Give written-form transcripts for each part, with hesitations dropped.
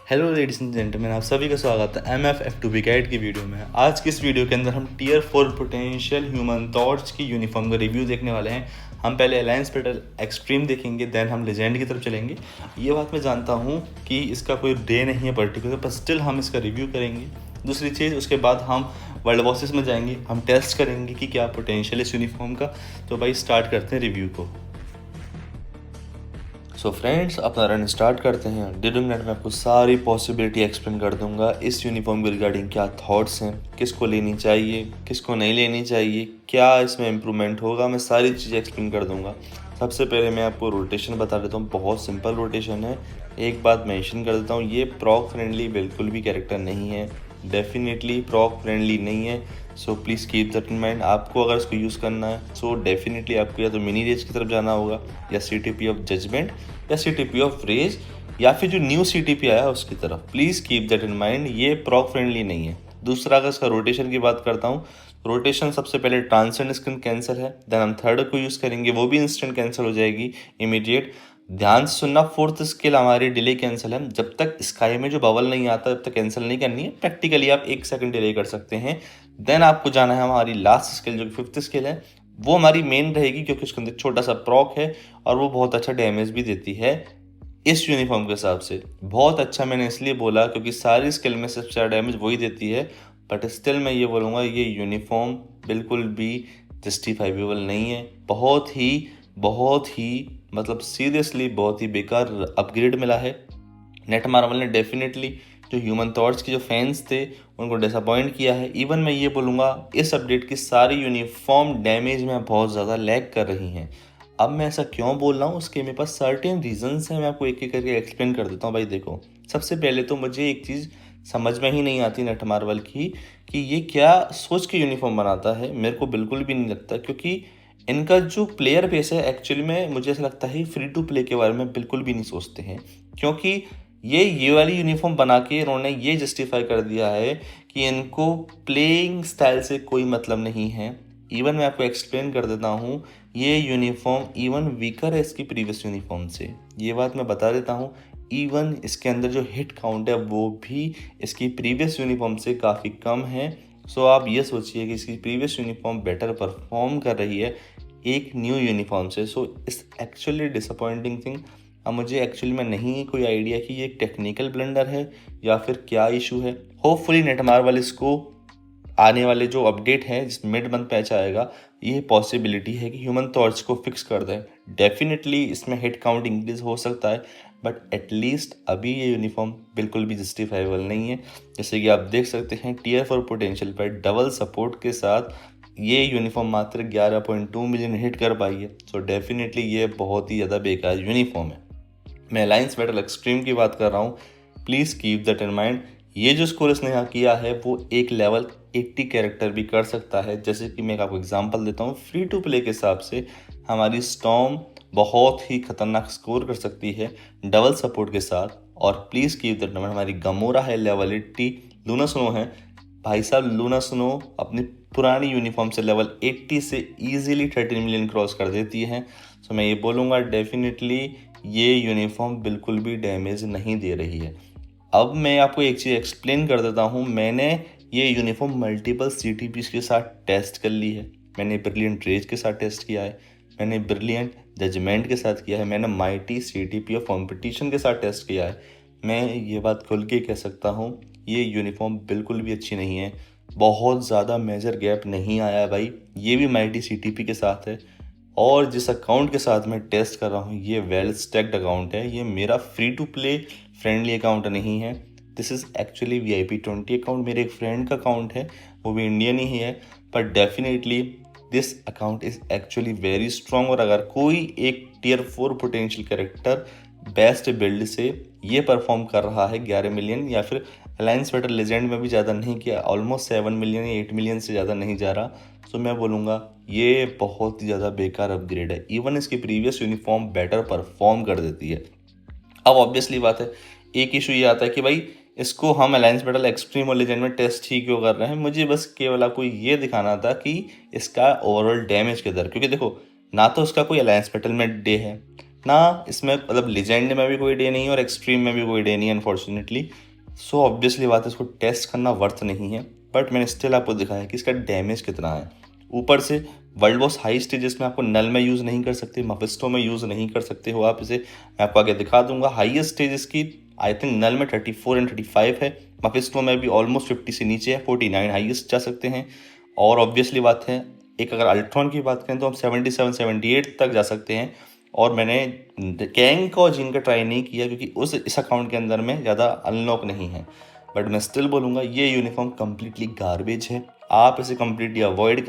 Hello ladies and gentleman, आप सभी का स्वागत है MF F2B गाइड की वीडियो में। आज की इस वीडियो के अंदर हम टियर 4 पोटेंशियल ह्यूमन टॉर्च की यूनिफॉर्म का रिव्यू देखने वाले हैं। हम पहले अलायंस पेट्रोल एक्सट्रीम देखेंगे, देन हम लेजेंड की तरफ चलेंगे। ये बात मैं जानता हूँ कि इसका कोई डे नहीं है पर्टिकुलर, पर स्टिल हम इसका रिव्यू करेंगे। दूसरी चीज़, उसके बाद हम वर्ल्ड बॉसेस में जाएंगे, हम टेस्ट करेंगे कि क्या पोटेंशियल इस यूनिफॉर्म का। तो भाई स्टार्ट करते हैं रिव्यू को। सो फ्रेंड्स, अपना रन स्टार्ट करते हैं। डिडूंग नेट में आपको सारी पॉसिबिलिटी एक्सप्लेन कर दूंगा इस यूनिफॉर्म के रिगार्डिंग। क्या थॉट्स हैं, किसको लेनी चाहिए, किसको नहीं लेनी चाहिए, क्या इसमें इम्प्रूवमेंट होगा, मैं सारी चीज़ें एक्सप्लेन कर दूंगा। सबसे पहले मैं आपको रोटेशन बता देता हूँ, बहुत सिंपल रोटेशन है। एक बात मेंशन कर देता हूँ, ये प्रॉक फ्रेंडली बिल्कुल भी कैरेक्टर नहीं है, डेफिनेटली प्रॉक फ्रेंडली नहीं है। So please keep that in mind. आपको अगर इसको यूज़ करना है सो डेफिनेटली आपको या तो मिनी रेज की तरफ जाना होगा, या CTP ऑफ जजमेंट, या CTP ऑफ रेज, या फिर जो न्यू CTP आया है उसकी तरफ। Please keep that in mind, ये प्रॉक फ्रेंडली नहीं है। दूसरा, अगर इसका रोटेशन की बात करता हूँ, रोटेशन सबसे पहले ट्रांसेंड स्किन कैंसिल है, देन हम थर्ड को यूज़ करेंगे, वो भी इंस्टेंट कैंसिल हो जाएगी, इमीडिएट। ध्यान से सुनना, फोर्थ स्किल हमारी डिले कैंसिल है। जब तक स्काई में जो बबल नहीं आता तब तक कैंसिल नहीं करनी है, प्रैक्टिकली आप 1 सेकंड डिले कर सकते हैं। देन आपको जाना है हमारी लास्ट स्किल, जो कि फिफ्थ स्किल है, वो हमारी मेन रहेगी क्योंकि उसके अंदर छोटा सा प्रॉक है और वो बहुत अच्छा डैमेज भी देती है इस यूनिफॉर्म के हिसाब से। बहुत अच्छा मैंने इसलिए बोला क्योंकि सारी स्किल में सबसे ज़्यादा डैमेज वही देती है, बट स्टिल मैं ये बोलूँगा ये यूनिफॉर्म बिल्कुल भी जस्टिफाइबल नहीं है। बहुत ही मतलब सीरियसली बहुत ही बेकार अपग्रेड मिला है। नेट मार्वल ने डेफिनेटली जो ह्यूमन टॉर्च के जो फैंस थे उनको डिसअपॉइंट किया है। इवन मैं ये बोलूँगा इस अपडेट की सारी यूनिफॉर्म डैमेज में बहुत ज़्यादा लैग कर रही हैं। अब मैं ऐसा क्यों बोल रहा हूँ, उसके मेरे पास सर्टेन रीजंस हैं, मैं आपको एक एक करके एक्सप्लेन कर देता हूँ। भाई देखो, सबसे पहले तो मुझे एक चीज़ समझ में ही नहीं आती नेट मार्वल की कि ये क्या सोच के यूनिफॉर्म बनाता है। मेरे को बिल्कुल भी नहीं लगता, क्योंकि इनका जो प्लेयर बेस है एक्चुअली में मुझे ऐसा लगता है फ्री टू प्ले के बारे में बिल्कुल भी नहीं सोचते हैं। क्योंकि ये वाली यूनिफॉर्म बना के इन्होंने ये जस्टिफाई कर दिया है कि इनको प्लेइंग स्टाइल से कोई मतलब नहीं है। इवन मैं आपको एक्सप्लेन कर देता हूँ, ये यूनिफॉर्म इवन वीकर है इसकी प्रीवियस यूनिफॉर्म से, ये बात मैं बता देता हूँ। इवन इसके अंदर जो हिट काउंट है वो भी इसकी प्रीवियस यूनिफॉर्म से काफ़ी कम है। सो आप ये सोचिए कि इसकी प्रीवियस यूनिफॉर्म बेटर परफॉर्म कर रही है एक न्यू यूनिफॉर्म से। सो इस एक्चुअली डिसअपॉइंटिंग थिंग। अब मुझे एक्चुअली में नहीं कोई आइडिया कि ये एक टेक्निकल ब्लंडर है या फिर क्या इशू है। होपफुली नेटमार वाले इसको आने वाले जो अपडेट है जिस मिड मंथ पैच आएगा, ये पॉसिबिलिटी है कि ह्यूमन टॉर्च को फिक्स कर दें। डेफिनेटली इसमें हिट काउंट इंक्रीज हो सकता है, बट एटलीस्ट अभी ये यूनिफॉर्म बिल्कुल भी जस्टिफाइबल नहीं है। जैसे कि आप देख सकते हैं टियर 4 पोटेंशियल पर डबल सपोर्ट के साथ ये यूनिफॉर्म मात्र 11.2 मिलियन हिट कर पाई है। सो डेफिनेटली ये बहुत ही ज़्यादा बेकार यूनिफॉर्म है। मैं अलायंस बैटल एक्सट्रीम की बात कर रहा हूँ, please keep that in mind. ये जो स्कोर इसने यहाँ किया है वो एक लेवल 80 कैरेक्टर भी कर सकता है। जैसे कि मैं आपको एग्जांपल देता हूँ, फ्री टू प्ले के हिसाब से हमारी स्टॉर्म बहुत ही खतरनाक स्कोर कर सकती है डबल सपोर्ट के साथ। और please keep that in mind, हमारी गमोरा है लेवल 80, लूना स्नो है। भाई साहब, लूना स्नो अपनी पुरानी यूनिफॉर्म से लेवल 80 से ईजिली 13 मिलियन क्रॉस कर देती है। सो मैं ये बोलूँगा डेफिनेटली ये यूनिफॉर्म बिल्कुल भी डैमेज नहीं दे रही है। अब मैं आपको एक चीज़ एक्सप्लेन कर देता हूँ। मैंने ये यूनिफॉर्म मल्टीपल CTPs के साथ टेस्ट कर ली है। मैंने ब्रिलियंट रेज के साथ टेस्ट किया है, मैंने ब्रिलियंट जजमेंट के साथ किया है, मैंने माइटी CTP ऑफ कॉम्पिटिशन के साथ टेस्ट किया है। मैं ये बात खुल के कह सकता हूँ, ये यूनिफॉर्म बिल्कुल भी अच्छी नहीं है। बहुत ज़्यादा मेजर गैप नहीं आया है भाई, ये भी माइटी CTP के साथ है। और जिस अकाउंट के साथ मैं टेस्ट कर रहा हूँ ये वेल स्टैक्ड अकाउंट है, ये मेरा free to play friendly account नहीं है। This is actually VIP20 account, मेरे एक फ्रेंड का अकाउंट है, वो भी इंडियन ही है। पर definitely this account is actually very strong. और अगर कोई एक tier 4 potential character best build से ये परफॉर्म कर रहा है 11 मिलियन, या फिर अलायंस बैटल लेजेंड में भी ज़्यादा नहीं किया, ऑलमोस्ट 7 मिलियन या 8 मिलियन से ज़्यादा नहीं जा रहा, तो मैं बोलूँगा ये बहुत ही ज़्यादा बेकार अपग्रेड है। इवन इसकी प्रीवियस यूनिफॉर्म बेटर परफॉर्म कर देती है। अब ऑब्वियसली बात है, एक इशू ये आता है कि भाई इसको हम अलायंस बैटल एक्सट्रीम और लेजेंड में टेस्ट ही क्यों कर रहे हैं। मुझे बस केवल आपको ये दिखाना था कि इसका ओवरऑल डैमेज किधर, क्योंकि देखो ना तो उसका कोई अलायंस बैटल में डे है, ना, इसमें मतलब लेजेंड में भी कोई डे नहीं है और एक्सट्रीम में भी कोई डे नहीं है अनफॉर्चुनेटली। सो ऑब्वियसली बात है, इसको टेस्ट करना वर्थ नहीं है, बट मैंने स्टिल आपको दिखाया कि इसका डैमेज कितना है। ऊपर से वर्ल्ड वॉस हाई स्टेजेस में आपको नल में यूज़ नहीं कर सकते, मफिस्टो में यूज़ नहीं कर सकते हो आप इसे। मैं आपको आगे दिखा दूंगा। हाईएस्ट स्टेजेस की आई थिंक नल में 34 एंड 35 है, मफिस्टो में भी ऑलमोस्ट 50 से नीचे है, 49 हाईएस्ट जा सकते हैं। और ऑब्वियसली बात है, एक अगर अल्ट्रॉन की बात करें तो हम 77 78 तक जा सकते हैं। और मैंने कैंग और जिन का ट्राई नहीं किया क्योंकि इस अकाउंट के अंदर में ज़्यादा अनलॉक नहीं है, बट मैं स्टिल बोलूँगा ये यूनिफॉर्म कम्प्लीटली गार्बेज है। आप इसे कम्प्लीटली अवॉइड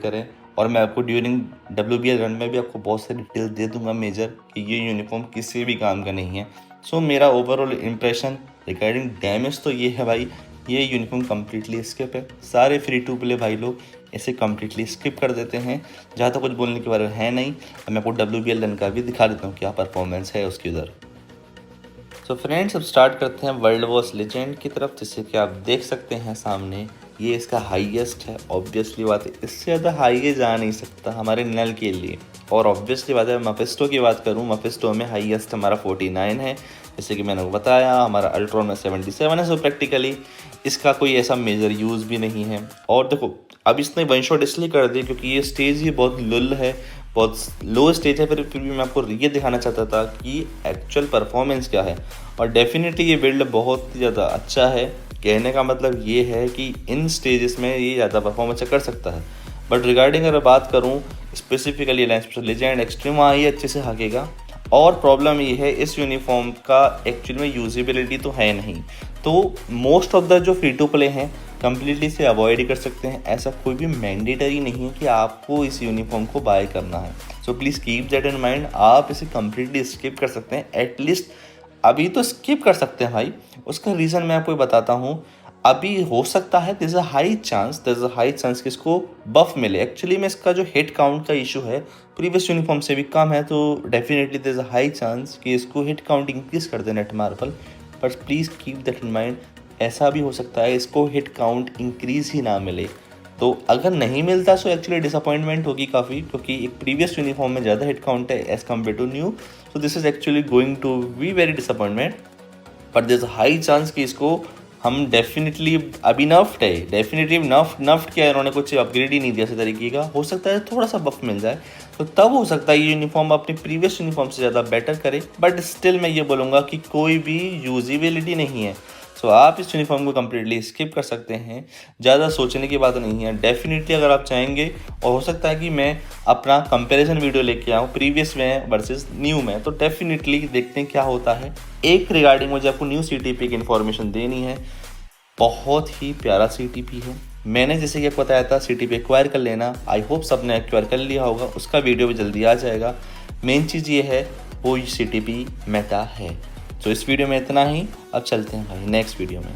करें। और मैं आपको ड्यूरिंग WBL रन में भी आपको बहुत सारी डिटेल दे दूंगा मेजर कि ये यूनिफॉर्म किसी भी काम का नहीं है। सो मेरा ओवरऑल इंप्रेशन रिगार्डिंग डैमेज तो ये है भाई, ये यूनिफॉर्म कम्प्लीटली स्किप है। सारे फ्री टू प्ले भाई लोग इसे कम्प्लीटली स्किप कर देते हैं। जहाँ तक कुछ बोलने के बारे में है नहीं। अब मैं आपको WBL रन का भी दिखा देता हूँ क्या परफॉर्मेंस है उसकी उधर। सो फ्रेंड्स, अब स्टार्ट करते हैं वर्ल्ड वॉस लेजेंड की तरफ। जैसे कि आप देख सकते हैं सामने, ये इसका हाईएस्ट है। ऑब्वियसली बात है, इससे ज़्यादा हाई ये जा नहीं सकता हमारे नल के लिए। और ऑब्वियसली बात है, मफिस्टो की बात करूँ, मफिस्टो में हाईएस्ट हमारा 49 है, जैसे कि मैंने बताया। हमारा अल्ट्रॉन में 77 है। सो प्रैक्टिकली इसका कोई ऐसा मेजर यूज़ भी नहीं है। और देखो, अब इसने वन शॉट इसलिए कर दी क्योंकि ये स्टेज ही बहुत लुल है, बहुत लो स्टेज है। फिर भी मैं आपको ये दिखाना चाहता था कि एक्चुअल परफॉर्मेंस क्या है। और डेफिनेटली ये बिल्ड बहुत ही ज़्यादा अच्छा है। कहने का मतलब ये है कि इन स्टेजेस में ये ज़्यादा परफॉर्मेंस कर सकता है। बट रिगार्डिंग अगर बात करूँ स्पेसिफिकली लेजेंड एक्सट्रीम, हाँ ये अच्छे से हाकेगा। और प्रॉब्लम ये है, इस यूनिफॉर्म का एक्चुअल में यूजेबिलिटी तो है नहीं। तो मोस्ट ऑफ द जो फ्री टू प्ले हैं कम्प्लीटली से अवॉइड ही कर सकते हैं। ऐसा कोई भी मैंडेटरी नहीं है कि आपको इस यूनिफॉर्म को बाय करना है। So please keep that in mind. आप इसे कम्प्लीटली स्किप कर सकते हैं, एटलीस्ट अभी तो स्किप कर सकते हैं भाई। उसका रीज़न मैं आपको बताता हूँ। अभी हो सकता है there is a high chance कि इसको बफ मिले। एक्चुअली में इसका जो हिट काउंट का इशू है प्रीवियस यूनिफॉर्म से भी कम है, तो definitely there is a high chance कि इसको हिट काउंट इंक्रीज कर दे Netmarble. But please keep that in mind, ऐसा भी हो सकता है इसको हिट काउंट इंक्रीज ही ना मिले। तो अगर नहीं मिलता सो एक्चुअली डिसअपॉइंटमेंट होगी काफ़ी, क्योंकि एक प्रीवियस यूनिफॉर्म में ज़्यादा हिट काउंट है as compare to new. So this is actually going to be very disappointment. But there is a high chance कि इसको हम डेफिनेटली अभी नफ्ट है, डेफिनेटली नफ्ट किया, इन्होंने कुछ अपग्रेड ही नहीं दिया इस तरीके का। हो सकता है थोड़ा सा बफ मिल जाए, तो तब हो सकता है ये यूनिफॉर्म अपनी प्रीवियस यूनिफॉर्म से ज़्यादा बेटर करे। बट स्टिल मैं ये बोलूँगा कि कोई भी यूजिबिलिटी नहीं है। सो आप इस यूनिफॉर्म को कम्प्लीटली स्किप कर सकते हैं, ज़्यादा सोचने की बात नहीं है। डेफिनेटली अगर आप चाहेंगे, और हो सकता है कि मैं अपना कंपैरिजन वीडियो लेके आऊँ प्रीवियस में वर्सेस न्यू में, तो डेफिनेटली देखते हैं क्या होता है। एक रिगार्डिंग मुझे आपको न्यू CTP की इन्फॉर्मेशन देनी है। बहुत ही प्यारा CTP है। मैंने जैसे कि आपको बताया था CTP एक्वायर कर लेना, आई होप सबने एक्वायर कर लिया होगा, उसका वीडियो भी जल्दी आ जाएगा। मेन चीज़ ये है वो CTP मेटा है। तो इस वीडियो में इतना ही, अब चलते हैं भाई नेक्स्ट वीडियो में।